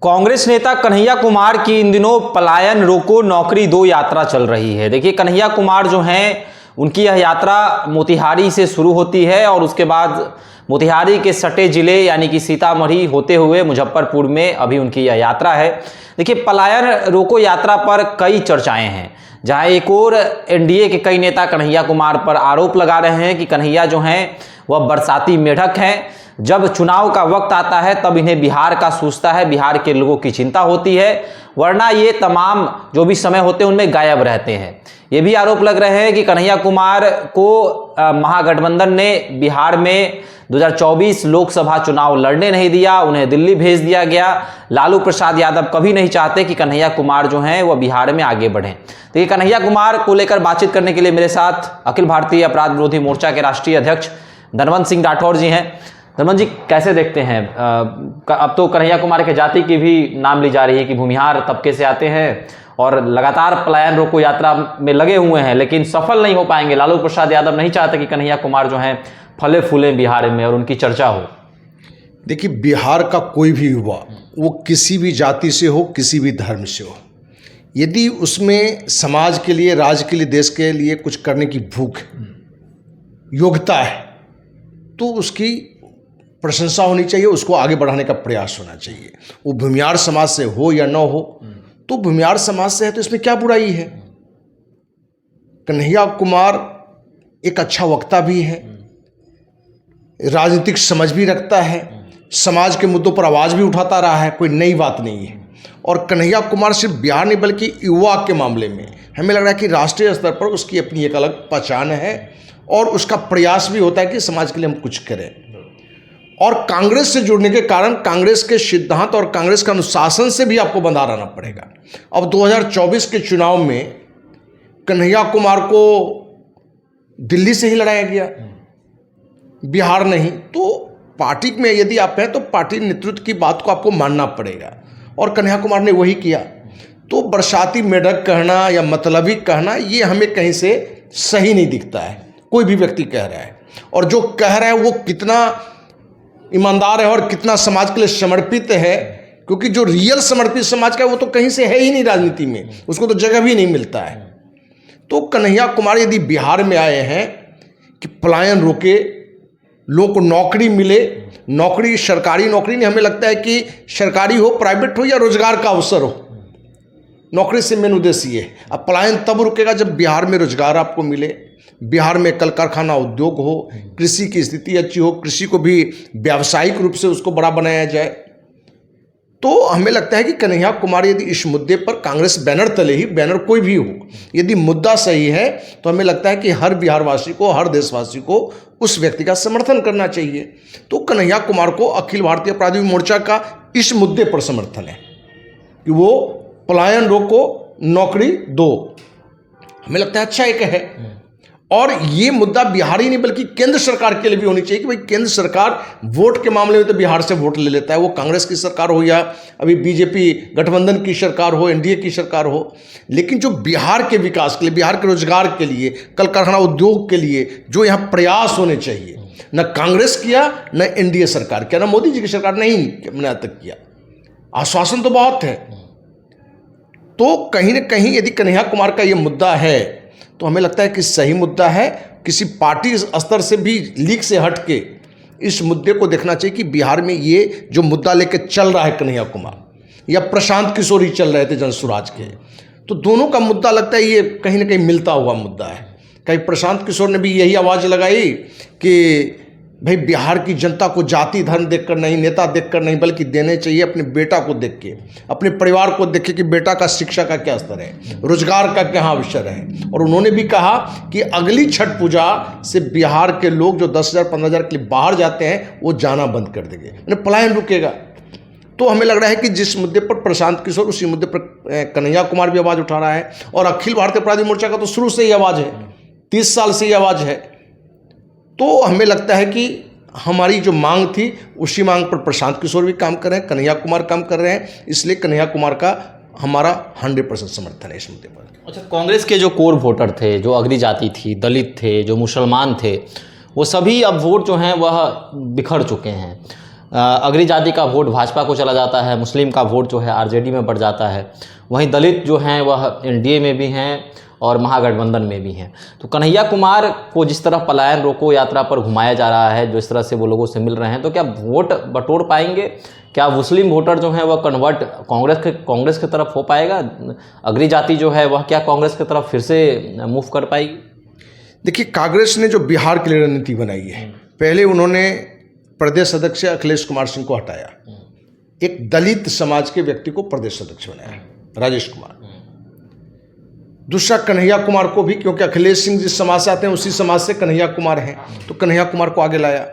कांग्रेस नेता कन्हैया कुमार की इन दिनों पलायन रोको नौकरी दो यात्रा चल रही है। देखिए, कन्हैया कुमार जो हैं उनकी यह यात्रा मोतिहारी से शुरू होती है और उसके बाद मोतिहारी के सटे जिले यानी कि सीतामढ़ी होते हुए मुजफ्फरपुर में अभी उनकी यह यात्रा है। देखिए, पलायन रोको यात्रा पर कई चर्चाएं हैं, जहां एक और एनडीए के कई नेता कन्हैया कुमार पर आरोप लगा रहे हैं कि कन्हैया जो हैं वह बरसाती मेढक हैं। जब चुनाव का वक्त आता है तब इन्हें बिहार का सूझता है, बिहार के लोगों की चिंता होती है, वरना ये तमाम जो भी समय होते हैं उनमें गायब रहते हैं। ये भी आरोप लग रहे हैं कि कन्हैया कुमार को महागठबंधन ने बिहार में 2024 लोकसभा चुनाव लड़ने नहीं दिया, उन्हें दिल्ली भेज दिया गया। लालू प्रसाद यादव कभी नहीं चाहते कि कन्हैया कुमार जो हैं वह बिहार में आगे बढ़ें। तो ये कन्हैया कुमार को लेकर बातचीत करने के लिए मेरे साथ अखिल भारतीय अपराध विरोधी मोर्चा के राष्ट्रीय अध्यक्ष धनवंत सिंह राठौर जी हैं। धनवंत जी, कैसे देखते हैं? अब तो कन्हैया कुमार के जाति की भी नाम ली जा रही है कि भूमिहार तबके से आते हैं और लगातार पलायन रोको यात्रा में लगे हुए हैं, लेकिन सफल नहीं हो पाएंगे। लालू प्रसाद यादव नहीं चाहते कि कन्हैया कुमार जो हैं फले फूले बिहार में और उनकी चर्चा हो। देखिए, बिहार का कोई भी युवा, वो किसी भी जाति से हो, किसी भी धर्म से हो, यदि उसमें समाज के लिए, राज्य के लिए, देश के लिए कुछ करने की भूख, योग्यता है, तो उसकी प्रशंसा होनी चाहिए, उसको आगे बढ़ाने का प्रयास होना चाहिए। वो भूमिहार समाज से हो या न हो, तो भूमिहार समाज से है तो इसमें क्या बुराई है। कन्हैया कुमार एक अच्छा वक्ता भी है, राजनीतिक समझ भी रखता है, समाज के मुद्दों पर आवाज़ भी उठाता रहा है, कोई नई बात नहीं है। और कन्हैया कुमार सिर्फ बिहार नहीं बल्कि युवा के मामले में हमें लग रहा है कि राष्ट्रीय स्तर पर उसकी अपनी एक अलग पहचान है और उसका प्रयास भी होता है कि समाज के लिए हम कुछ करें। और कांग्रेस से जुड़ने के कारण कांग्रेस के सिद्धांत और कांग्रेस के अनुशासन से भी आपको बंधा रहना पड़ेगा। अब 2024 के चुनाव में कन्हैया कुमार को दिल्ली से ही लड़ाया गया, बिहार नहीं। तो पार्टी में यदि आप हैं तो पार्टी नेतृत्व की बात को आपको मानना पड़ेगा, और कन्हैया कुमार ने वही किया। तो बरसाती मेढक कहना या मतलबी कहना, ये हमें कहीं से सही नहीं दिखता है। कोई भी व्यक्ति कह रहा है, और जो कह रहा है वो कितना ईमानदार है और कितना समाज के लिए समर्पित है, क्योंकि जो रियल समर्पित समाज का है वो तो कहीं से है ही नहीं राजनीति में, उसको तो जगह भी नहीं मिलता है। तो कन्हैया कुमार यदि बिहार में आए हैं कि पलायन रोके, लोगों को नौकरी मिले, नौकरी सरकारी नौकरी नहीं, हमें लगता है कि सरकारी हो, प्राइवेट हो या रोजगार का अवसर हो, नौकरी से मेन उद्देश्य ये है। अब पलायन तब रुकेगा जब बिहार में रोजगार आपको मिले, बिहार में कल कारखाना उद्योग हो, कृषि की स्थिति अच्छी हो, कृषि को भी व्यावसायिक रूप से उसको बड़ा बनाया जाए। तो हमें लगता है कि कन्हैया कुमार यदि इस मुद्दे पर कांग्रेस बैनर तले ही, बैनर कोई भी हो, यदि मुद्दा सही है तो हमें लगता है कि हर बिहारवासी को, हर देशवासी को उस व्यक्ति का समर्थन करना चाहिए। तो कन्हैया कुमार को अखिल भारतीय अपराध विरोधी मोर्चा का इस मुद्दे पर समर्थन है कि वो पलायन रोको, नौकरी दो। हमें लगता है अच्छा एक है, और ये मुद्दा बिहार ही नहीं बल्कि केंद्र सरकार के लिए भी होनी चाहिए कि भाई केंद्र सरकार वोट के मामले में तो बिहार से वोट ले लेता है, वो कांग्रेस की सरकार हो या अभी बीजेपी गठबंधन की सरकार हो, एनडीए की सरकार हो, लेकिन जो बिहार के विकास के लिए, बिहार के रोजगार के लिए, कल कारखाना उद्योग के लिए जो यहाँ प्रयास होने चाहिए, न कांग्रेस किया, न एनडीए सरकार किया, न मोदी जी की सरकार नहीं मैंने तक किया। आश्वासन तो बहुत है। तो कहीं ना कहीं यदि कन्हैया कुमार का ये मुद्दा है तो हमें लगता है कि सही मुद्दा है। किसी पार्टी स्तर से भी, लीग से हट के इस मुद्दे को देखना चाहिए कि बिहार में ये जो मुद्दा लेके चल रहा है कन्हैया कुमार या प्रशांत किशोर ही चल रहे थे जनसुराज के, तो दोनों का मुद्दा लगता है ये कहीं ना कहीं मिलता हुआ मुद्दा है। कहीं प्रशांत किशोर ने भी यही आवाज़ लगाई कि भाई बिहार की जनता को जाति धर्म देखकर नहीं, नेता देखकर नहीं, बल्कि देने चाहिए अपने बेटा को देख के, अपने परिवार को देख के कि बेटा का शिक्षा का क्या स्तर है, रोजगार का क्या अवसर है। और उन्होंने भी कहा कि अगली छठ पूजा से बिहार के लोग जो 10,000 15,000 के लिए बाहर जाते हैं वो जाना बंद कर देंगे, उन्हें पलायन रुकेगा। तो हमें लग रहा है कि जिस मुद्दे पर प्रशांत किशोर, उसी मुद्दे पर कन्हैया कुमार भी आवाज़ उठा रहा है, और अखिल भारतीय अपराधी मोर्चा का तो शुरू से ही आवाज़ है, 30 साल से ही आवाज़ है। तो हमें लगता है कि हमारी जो मांग थी उसी मांग पर प्रशांत किशोर भी काम कर रहे हैं, कन्हैया कुमार काम कर रहे हैं, इसलिए कन्हैया कुमार का हमारा 100% समर्थन है इस मुद्दे पर। अच्छा, कांग्रेस के जो कोर वोटर थे, जो अगली जाति थी, दलित थे, जो मुसलमान थे, वो सभी अब वोट जो हैं वह बिखर चुके हैं। अगरी जाति का वोट भाजपा को चला जाता है, मुस्लिम का वोट जो है आरजेडी में बढ़ जाता है, वहीं दलित जो हैं वह एनडीए में भी हैं और महागठबंधन में भी हैं। तो कन्हैया कुमार को जिस तरह पलायन रोको यात्रा पर घुमाया जा रहा है, जो इस तरह से वो लोगों से मिल रहे हैं, तो क्या वोट बटोर पाएंगे? क्या मुस्लिम वोटर जो हैं वह कन्वर्ट कांग्रेस की तरफ हो पाएगा? अगरी जाति जो है वह क्या कांग्रेस की तरफ फिर से मूव कर पाएगी? देखिए, कांग्रेस ने जो बिहार के लिए रणनीति बनाई है, पहले उन्होंने प्रदेश अध्यक्ष अखिलेश कुमार सिंह को हटाया, एक दलित समाज के व्यक्ति को प्रदेश अध्यक्ष बनाया, राजेश कुमार। दूसरा कन्हैया कुमार को भी, क्योंकि अखिलेश सिंह जिस समाज से आते हैं उसी समाज से कन्हैया कुमार हैं, तो कन्हैया कुमार को आगे लाया।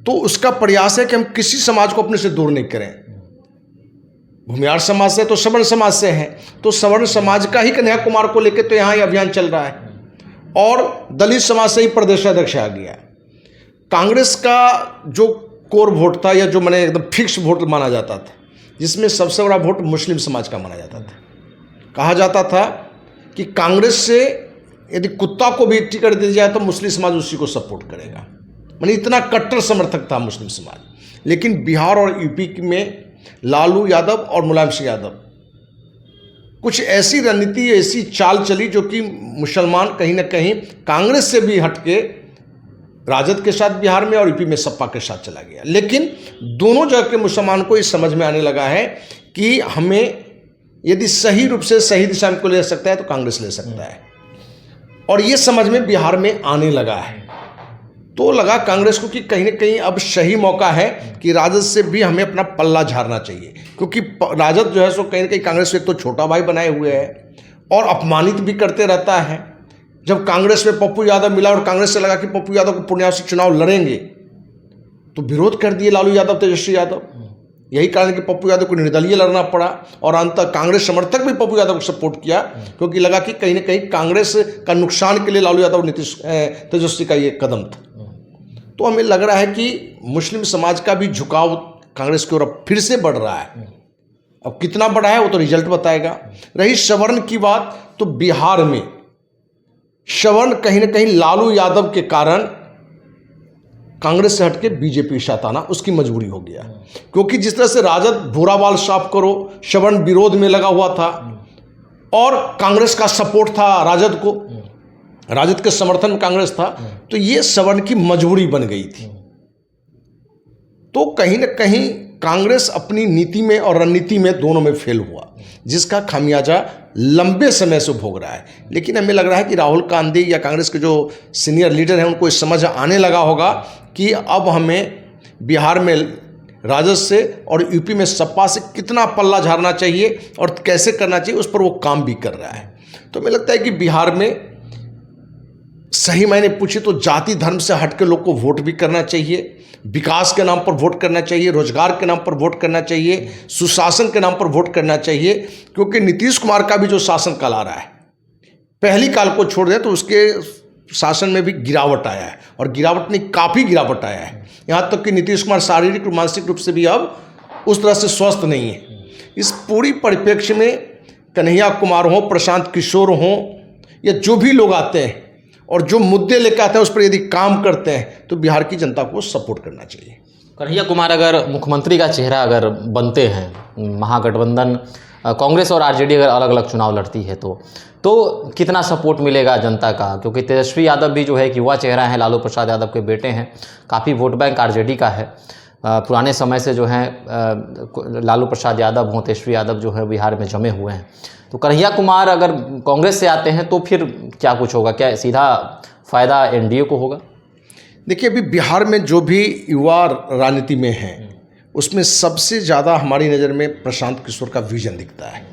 तो उसका प्रयास है कि हम किसी समाज को अपने से दूर नहीं करें। भूमिहार समाज से तो सवर्ण समाज से हैं, तो सवर्ण समाज का ही कन्हैया कुमार को लेकर तो यहाँ ये अभियान चल रहा है, और दलित समाज से ही प्रदेश अध्यक्ष आ गया। कांग्रेस का जो कोर वोट था, या जो मैंने एकदम फिक्स वोट माना जाता था, जिसमें सबसे बड़ा वोट मुस्लिम समाज का माना जाता था। कहा जाता था कि कांग्रेस से यदि कुत्ता को भी टिकट दी जाए तो मुस्लिम समाज उसी को सपोर्ट करेगा, माने इतना कट्टर समर्थक था मुस्लिम समाज। लेकिन बिहार और यूपी में लालू यादव और मुलायम सिंह यादव कुछ ऐसी रणनीति, ऐसी चाल चली जो कि मुसलमान कहीं ना कहीं कांग्रेस से भी हटके राजद के साथ बिहार में और यूपी में सपा के साथ चला गया। लेकिन दोनों जगह के मुसलमान को इस समझ में आने लगा है कि हमें यदि सही रूप से सही दिशा में को ले सकता है तो कांग्रेस ले सकता है, और ये समझ में बिहार में आने लगा है। तो लगा कांग्रेस को कि कहीं ना कहीं अब सही मौका है कि राजद से भी हमें अपना पल्ला झाड़ना चाहिए, क्योंकि राजद जो है सो कहीं ना कहीं कांग्रेस को एक तो छोटा भाई बनाए हुए है और अपमानित भी करते रहता है। जब कांग्रेस में पप्पू यादव मिला और कांग्रेस से लगा कि पप्पू यादव को पूर्णिया से चुनाव लड़ेंगे, तो विरोध कर दिए लालू यादव, तेजस्वी यादव। यही कारण कि पप्पू यादव को निर्दलीय लड़ना पड़ा, और अंत कांग्रेस समर्थक भी पप्पू यादव को सपोर्ट किया, क्योंकि लगा कि कहीं ना कहीं कांग्रेस का नुकसान के लिए लालू यादव और तेजस्वी का ये कदम था। तो हमें लग रहा है कि मुस्लिम समाज का भी झुकाव कांग्रेस की ओर अब फिर से बढ़ रहा है। अब कितना बढ़ा है वो तो रिजल्ट बताएगा। रही सवर्ण की बात, तो बिहार में सवर्ण कहीं ना कहीं लालू यादव के कारण कांग्रेस से हटके बीजेपी के साथ आना उसकी मजबूरी हो गया, क्योंकि जिस तरह से राजद भूरा बाल साफ करो सवर्ण विरोध में लगा हुआ था और कांग्रेस का सपोर्ट था राजद को, राजद के समर्थन में कांग्रेस था, तो ये सवर्ण की मजबूरी बन गई थी। तो कहीं ना कहीं कांग्रेस अपनी नीति में और रणनीति में दोनों में फेल हुआ, जिसका खामियाजा लंबे समय से भोग रहा है। लेकिन हमें लग रहा है कि राहुल गांधी या कांग्रेस के जो सीनियर लीडर हैं उनको इस समझ आने लगा होगा कि अब हमें बिहार में राजद से और यूपी में सपा से कितना पल्ला झाड़ना चाहिए और कैसे करना चाहिए, उस पर वो काम भी कर रहा है। तो हमें लगता है कि बिहार में सही मायने पूछे तो जाति धर्म से हट के लोग को वोट भी करना चाहिए, विकास के नाम पर वोट करना चाहिए, रोजगार के नाम पर वोट करना चाहिए, सुशासन के नाम पर वोट करना चाहिए। क्योंकि नीतीश कुमार का भी जो शासन काल आ रहा है, पहली काल को छोड़ दें तो उसके शासन में भी गिरावट आया है, और गिरावट नहीं काफ़ी गिरावट आया है। यहाँ तक कि नीतीश कुमार शारीरिक और मानसिक रूप से भी अब उस तरह से स्वस्थ नहीं है। इस पूरी परिप्रेक्ष्य में कन्हैया कुमार हों, प्रशांत किशोर हों, या जो भी लोग आते हैं और जो मुद्दे लेकर आते हैं उस पर यदि काम करते हैं तो बिहार की जनता को सपोर्ट करना चाहिए। कन्हैया कुमार अगर मुख्यमंत्री का चेहरा अगर बनते हैं, महागठबंधन कांग्रेस और आरजेडी अगर अलग अलग चुनाव लड़ती है तो कितना सपोर्ट मिलेगा जनता का? क्योंकि तेजस्वी यादव भी जो है कि युवा चेहरा है, लालू प्रसाद यादव के बेटे हैं, काफ़ी वोट बैंक आरजेडी का है। पुराने समय से जो है लालू प्रसाद यादव हों, तेजस्वी यादव जो है बिहार में जमे हुए हैं। तो कन्हैया कुमार अगर कांग्रेस से आते हैं तो फिर क्या कुछ होगा? क्या सीधा फ़ायदा एनडीए को होगा? देखिए, अभी बिहार में जो भी युवा राजनीति में हैं उसमें सबसे ज़्यादा हमारी नज़र में प्रशांत किशोर का विजन दिखता है,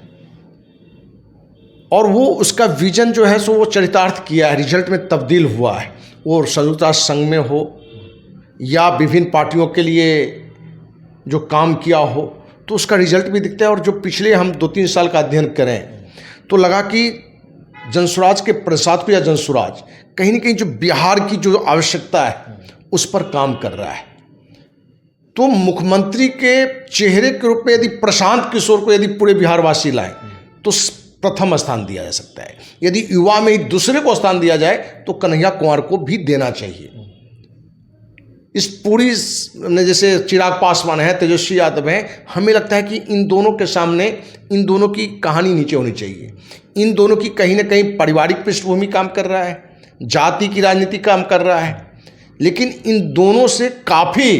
और वो उसका विजन जो है सो वो चरितार्थ किया है, रिजल्ट में तब्दील हुआ है। वो संयुक्त राष्ट्र संघ में हो या विभिन्न पार्टियों के लिए जो काम किया हो, तो उसका रिजल्ट भी दिखता है। और जो पिछले हम 2-3 साल का अध्ययन करें तो लगा कि जनसुराज के प्रसाद को या जनसुराज कहीं ना कहीं जो बिहार की जो आवश्यकता है उस पर काम कर रहा है। तो मुख्यमंत्री के चेहरे के रूप में यदि प्रशांत किशोर को यदि पूरे बिहारवासी लाएं तो प्रथम स्थान दिया जा सकता है। यदि युवा में ही दूसरे को स्थान दिया जाए तो कन्हैया कुमार को भी देना चाहिए। इस पूरी जैसे चिराग पासवान है, तेजस्वी यादव हैं, हमें लगता है कि इन दोनों के सामने इन दोनों की कहानी नीचे होनी चाहिए। इन दोनों की कहीं ना कहीं पारिवारिक पृष्ठभूमि काम कर रहा है, जाति की राजनीति काम कर रहा है, लेकिन इन दोनों से काफ़ी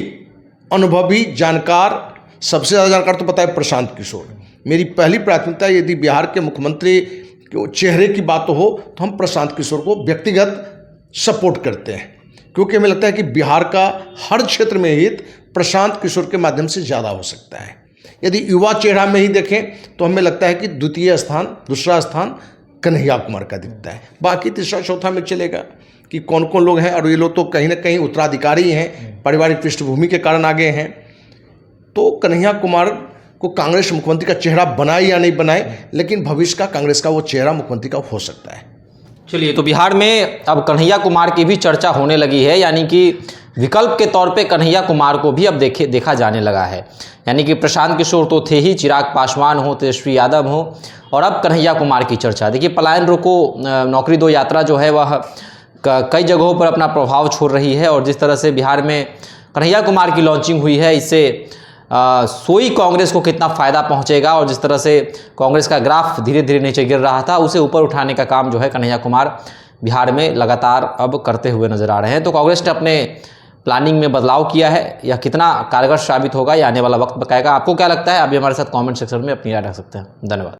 अनुभवी जानकार, सबसे ज़्यादा जानकार तो पता है प्रशांत किशोर। मेरी पहली प्राथमिकता यदि बिहार के मुख्यमंत्री के चेहरे की बात हो तो हम प्रशांत किशोर को व्यक्तिगत सपोर्ट करते हैं, क्योंकि हमें लगता है कि बिहार का हर क्षेत्र में हित प्रशांत किशोर के माध्यम से ज़्यादा हो सकता है। यदि युवा चेहरा में ही देखें तो हमें लगता है कि दूसरा स्थान कन्हैया कुमार का दिखता है। बाकी तीसरा चौथा में चलेगा कि कौन कौन लोग हैं, और ये लोग तो कहीं ना कहीं उत्तराधिकारी हैं, पारिवारिक पृष्ठभूमि के कारण आगे हैं। तो कन्हैया कुमार को कांग्रेस मुख्यमंत्री का चेहरा बनाए या नहीं बनाए, लेकिन भविष्य का कांग्रेस का वो चेहरा मुख्यमंत्री का हो सकता है। चलिए, तो बिहार में अब कन्हैया कुमार की भी चर्चा होने लगी है, यानी कि विकल्प के तौर पे कन्हैया कुमार को भी अब देखा जाने लगा है। यानी कि प्रशांत किशोर तो थे ही, चिराग पासवान हो, तेजस्वी यादव हो, और अब कन्हैया कुमार की चर्चा। देखिए, पलायन रोको नौकरी दो यात्रा जो है वह कई जगहों पर अपना प्रभाव छोड़ रही है, और जिस तरह से बिहार में कन्हैया कुमार की लॉन्चिंग हुई है, इससे सोई कांग्रेस को कितना फ़ायदा पहुंचेगा, और जिस तरह से कांग्रेस का ग्राफ धीरे धीरे नीचे गिर रहा था, उसे ऊपर उठाने का काम जो है कन्हैया कुमार बिहार में लगातार अब करते हुए नजर आ रहे हैं। तो कांग्रेस ने अपने प्लानिंग में बदलाव किया है, यह कितना कारगर साबित होगा, यह आने वाला वक्त बताएगा। आपको क्या लगता है? आप भी हमारे साथ कमेंट सेक्शन में अपनी राय रख सकते हैं। धन्यवाद।